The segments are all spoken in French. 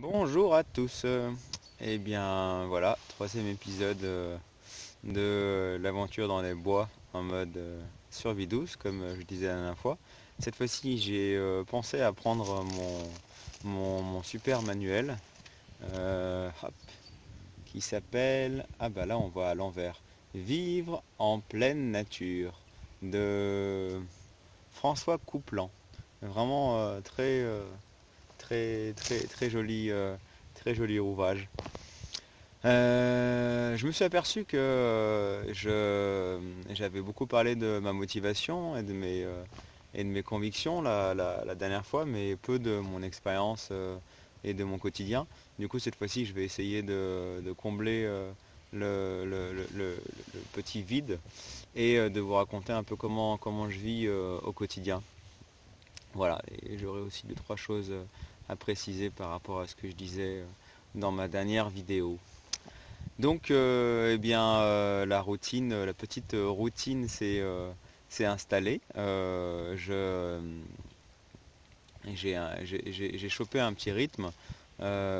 Bonjour à tous. Eh bien voilà, troisième épisode de l'aventure dans les bois en mode survie douce, comme je disais la dernière fois. Cette fois-ci, j'ai pensé à prendre mon super manuel hop, qui s'appelle, ah bah là on voit à l'envers, Vivre en pleine nature de François Couplan. Vraiment très joli ouvrage. Je me suis aperçu que j'avais beaucoup parlé de ma motivation et de mes convictions la dernière fois, mais peu de mon expérience et de mon quotidien. Du coup, cette fois-ci, je vais essayer de combler le petit vide et de vous raconter un peu comment je vis au quotidien. Voilà, et j'aurai aussi deux, trois choses à préciser par rapport à ce que je disais dans ma dernière vidéo. Donc, eh bien, la petite routine s'est installée. J'ai chopé un petit rythme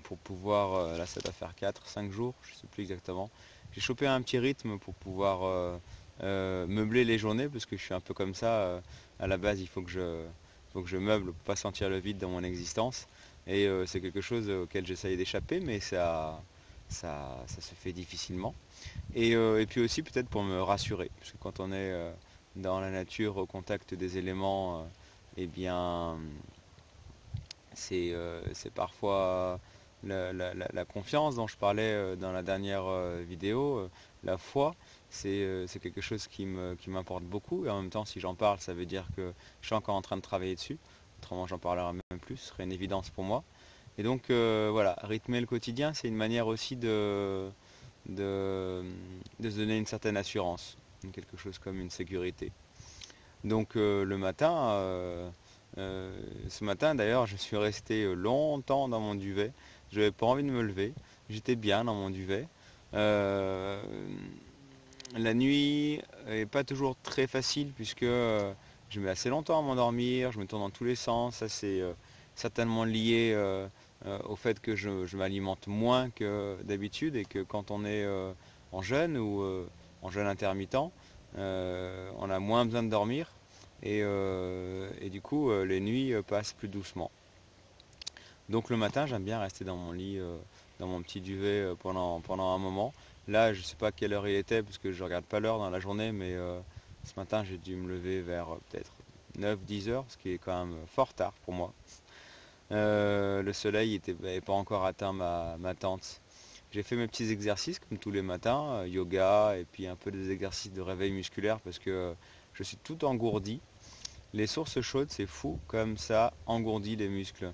pour pouvoir, là ça doit faire 4 5 jours, je ne sais plus exactement. J'ai chopé un petit rythme pour pouvoir meubler les journées, parce que je suis un peu comme ça. À la base, faut que je meuble pour pas sentir le vide dans mon existence. Et c'est quelque chose auquel j'essaye d'échapper, mais ça se fait difficilement. Et puis aussi peut-être pour me rassurer, parce que quand on est dans la nature, au contact des éléments, eh bien, c'est parfois la confiance dont je parlais dans la dernière vidéo, la foi, c'est quelque chose qui m'importe beaucoup. Et en même temps, si j'en parle, ça veut dire que je suis encore en train de travailler dessus. Autrement, j'en parlerai même plus, ce serait une évidence pour moi. Et donc voilà, rythmer le quotidien, c'est une manière aussi de, de se donner une certaine assurance, quelque chose comme une sécurité. Donc le matin, ce matin d'ailleurs, je suis resté longtemps dans mon duvet. Je n'avais pas envie de me lever. J'étais bien dans mon duvet. Euh, la nuit est pas toujours très facile puisque je mets assez longtemps à m'endormir. Je me tourne dans tous les sens. Ça c'est certainement lié au fait que je m'alimente moins que d'habitude et que quand on est en jeûne ou en jeûne intermittent, on a moins besoin de dormir et du coup les nuits passent plus doucement. Donc le matin j'aime bien rester dans mon lit, dans mon petit duvet pendant un moment. Là je ne sais pas quelle heure il était parce que je ne regarde pas l'heure dans la journée, mais ce matin j'ai dû me lever vers peut-être 9 10 heures, ce qui est quand même fort tard pour moi. Le soleil n'avait pas encore atteint ma tente. J'ai fait mes petits exercices comme tous les matins, yoga et puis un peu des exercices de réveil musculaire parce que je suis tout engourdi. Les sources chaudes, c'est fou comme ça engourdit les muscles.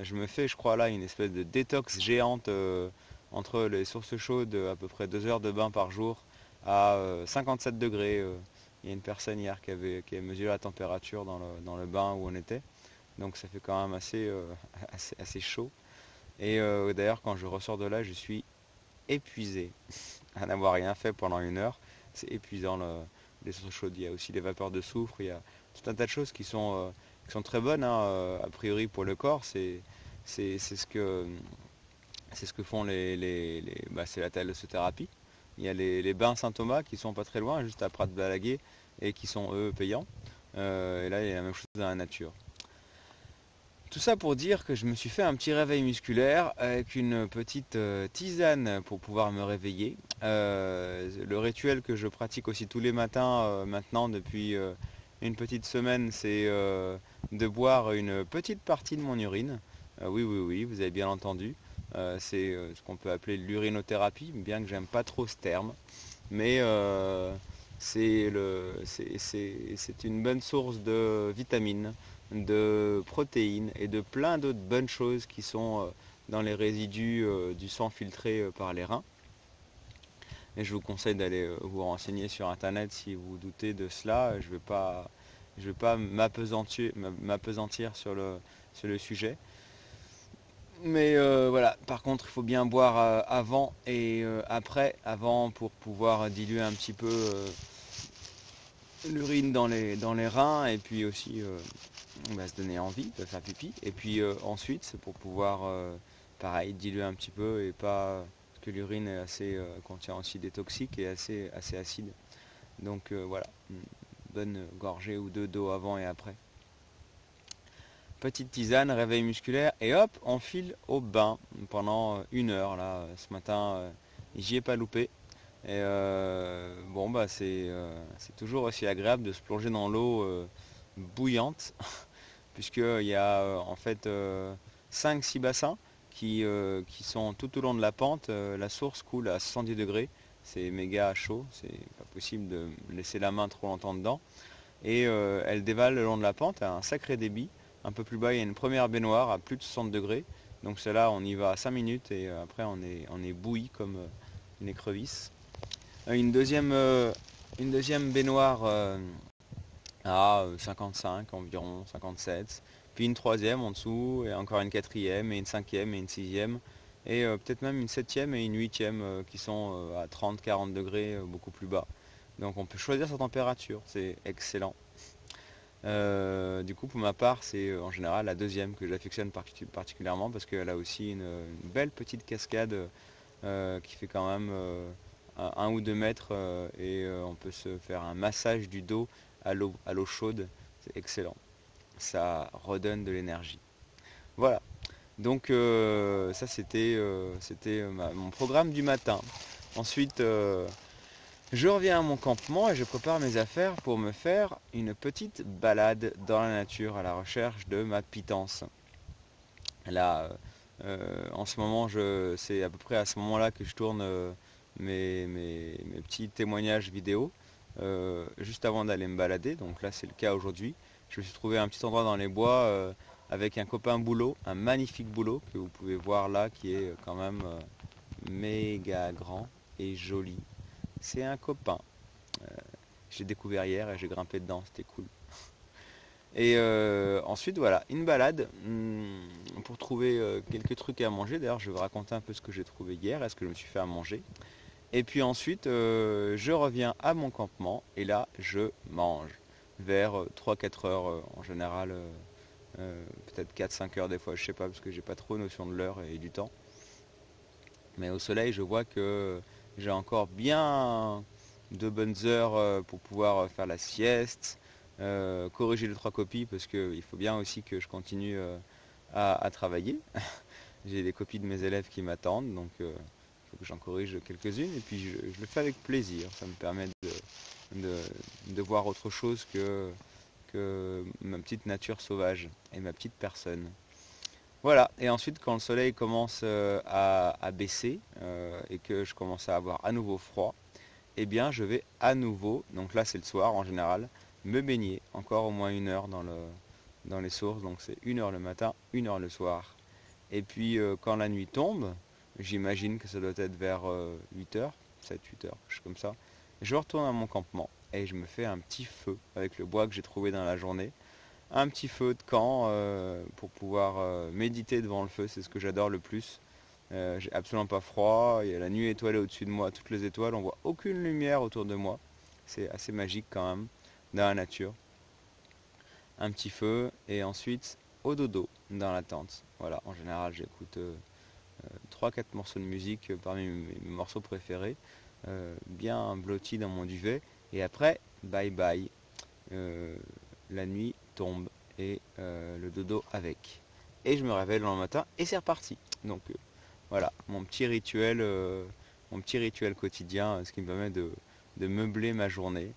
Je me fais, je crois là, une espèce de détox géante entre les sources chaudes, à peu près 2 heures de bain par jour à 57 degrés. Il y a une personne hier qui avait mesuré la température dans le bain où on était. Donc ça fait quand même assez chaud. Et d'ailleurs, quand je ressors de là, je suis épuisé à n'avoir rien fait pendant 1 heure. C'est épuisant les sources chaudes. Il y a aussi les vapeurs de soufre. Il y a tout un tas de choses qui sont très bonnes, hein, a priori pour le corps. C'est c'est ce que font c'est la thalassothérapie. Il y a les bains Saint-Thomas qui sont pas très loin, juste à Prat-Balaguer, et qui sont eux payants. Et là, il y a la même chose dans la nature. Tout ça pour dire que je me suis fait un petit réveil musculaire avec une petite tisane pour pouvoir me réveiller. Le rituel que je pratique aussi tous les matins maintenant depuis une petite semaine, c'est de boire une petite partie de mon urine. Oui, vous avez bien entendu. C'est ce qu'on peut appeler l'urinothérapie, bien que j'aime pas trop ce terme. Mais c'est une bonne source de vitamines, de protéines et de plein d'autres bonnes choses qui sont dans les résidus du sang filtré par les reins. Et je vous conseille d'aller vous renseigner sur internet si vous doutez de cela. Je vais pas m'apesantir sur le sujet. Mais voilà, par contre, il faut bien boire avant et après, avant pour pouvoir diluer un petit peu l'urine dans les reins et puis aussi on va se donner envie de faire pipi. Et puis ensuite, c'est pour pouvoir pareil, diluer un petit peu et pas... Parce que l'urine est assez, contient aussi des toxiques et assez acide. Donc voilà, une bonne gorgée ou deux d'eau avant et après. Petite tisane, réveil musculaire et hop, on file au bain pendant 1 heure là. Ce matin, j'y ai pas loupé. Et bon bah c'est toujours aussi agréable de se plonger dans l'eau bouillante, puisqu'il y a en fait 5-6 bassins qui sont tout au long de la pente. La source coule à 70 degrés, c'est méga chaud, c'est pas possible de laisser la main trop longtemps dedans. Et elle dévale le long de la pente à un sacré débit. Un peu plus bas, il y a une première baignoire à plus de 60 degrés. Donc celle-là, on y va à 5 minutes et après on est bouilli comme une écrevisse. Une deuxième baignoire à 55 environ, 57. Puis une troisième en dessous, et encore une quatrième, et une cinquième, et une sixième. Et peut-être même une septième et une huitième qui sont à 30-40 degrés, beaucoup plus bas. Donc on peut choisir sa température, c'est excellent. Du coup, pour ma part, c'est en général la deuxième que j'affectionne particulièrement parce qu'elle a aussi une belle petite cascade qui fait quand même 1 ou 2 mètres et on peut se faire un massage du dos à l'eau chaude. C'est excellent. Ça redonne de l'énergie. Voilà. Donc ça c'était mon programme du matin. Ensuite, je reviens à mon campement et je prépare mes affaires pour me faire une petite balade dans la nature à la recherche de ma pitance. Là, en ce moment, c'est à peu près à ce moment-là que je tourne mes petits témoignages vidéo, juste avant d'aller me balader. Donc là, c'est le cas aujourd'hui. Je me suis trouvé un petit endroit dans les bois avec un copain bouleau, un magnifique bouleau que vous pouvez voir là, qui est quand même méga grand et joli. C'est un copain. J'ai découvert hier et j'ai grimpé dedans, c'était cool. Et ensuite voilà, une balade pour trouver quelques trucs à manger. D'ailleurs je vais vous raconter un peu ce que j'ai trouvé hier, est-ce que je me suis fait à manger. Et puis ensuite je reviens à mon campement et là je mange vers 3-4 heures en général, peut-être 4-5 heures des fois, je sais pas parce que j'ai pas trop notion de l'heure et du temps. Mais au soleil je vois que j'ai encore bien de bonnes heures pour pouvoir faire la sieste, corriger les 3 copies parce qu'il faut bien aussi que je continue à travailler. J'ai des copies de mes élèves qui m'attendent, donc il faut que j'en corrige quelques-unes et puis je le fais avec plaisir. Ça me permet de voir autre chose que ma petite nature sauvage et ma petite personne. Voilà, et ensuite quand le soleil commence à baisser et que je commence à avoir à nouveau froid, eh bien je vais à nouveau, donc là c'est le soir en général, me baigner encore au moins 1 heure dans les sources, donc c'est 1 heure le matin, 1 heure le soir. Et puis quand la nuit tombe, j'imagine que ça doit être vers 8 heures, 7-8 heures, quelque chose comme ça, je retourne à mon campement et je me fais un petit feu avec le bois que j'ai trouvé dans la journée. Un petit feu de camp pour pouvoir méditer devant le feu, c'est ce que j'adore le plus. J'ai absolument pas froid, il y a la nuit étoilée au-dessus de moi, toutes les étoiles, on voit aucune lumière autour de moi. C'est assez magique quand même, dans la nature. Un petit feu et ensuite au dodo dans la tente. Voilà, en général j'écoute 3-4 morceaux de musique parmi mes morceaux préférés, bien blotti dans mon duvet. Et après, bye bye. La nuit tombe et le dodo avec. Et je me réveille le lendemain matin et c'est reparti. Donc voilà, mon petit rituel quotidien, ce qui me permet de meubler ma journée.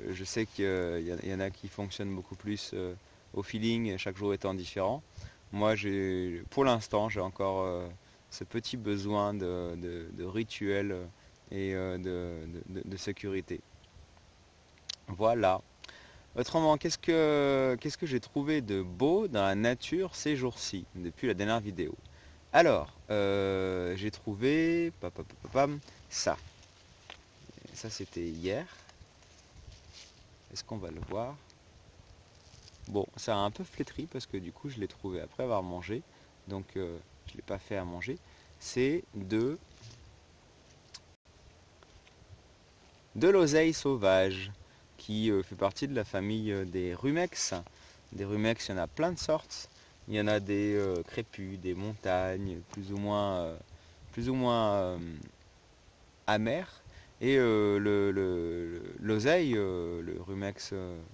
Je sais qu'il y en a qui fonctionnent beaucoup plus au feeling, chaque jour étant différent. Moi, pour l'instant, j'ai encore ce petit besoin de rituel et de sécurité. Voilà. Autrement, qu'est-ce que j'ai trouvé de beau dans la nature ces jours-ci, depuis la dernière vidéo? Alors, j'ai trouvé ça. Ça, c'était hier. Est-ce qu'on va le voir? Bon, ça a un peu flétri parce que du coup, je l'ai trouvé après avoir mangé. Donc, je ne l'ai pas fait à manger. C'est de l'oseille sauvage qui fait partie de la famille des rumex. Des rumex, il y en a plein de sortes. Il y en a des crépus, des montagnes, plus ou moins amères. Et l'oseille, le rumex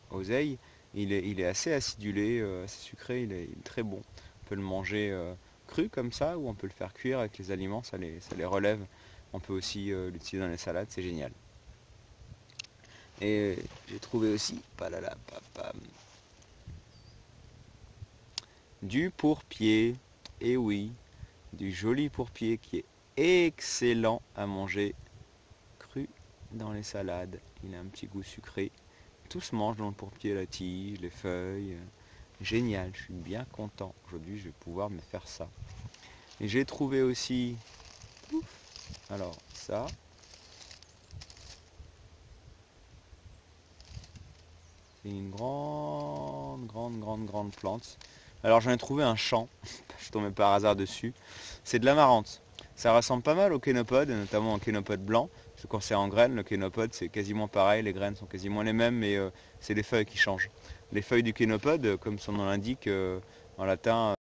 oseille, il est assez acidulé, assez sucré, il est très bon. On peut le manger cru comme ça, ou on peut le faire cuire avec les aliments, ça les relève. On peut aussi l'utiliser dans les salades, c'est génial. Et j'ai trouvé aussi, du pourpier, et oui, du joli pourpier qui est excellent à manger cru dans les salades. Il a un petit goût sucré. Tout se mange dans le pourpier, la tige, les feuilles. Génial, je suis bien content. Aujourd'hui, je vais pouvoir me faire ça. Et j'ai trouvé aussi, alors ça, c'est une grande plante. Alors j'en ai trouvé un champ, je suis tombé par hasard dessus. C'est de l'amarante. Ça ressemble pas mal au kénopode, notamment au kénopode blanc. Parce que quand c'est en graines, le kénopode c'est quasiment pareil, les graines sont quasiment les mêmes, mais c'est les feuilles qui changent. Les feuilles du kénopode, comme son nom l'indique, en latin,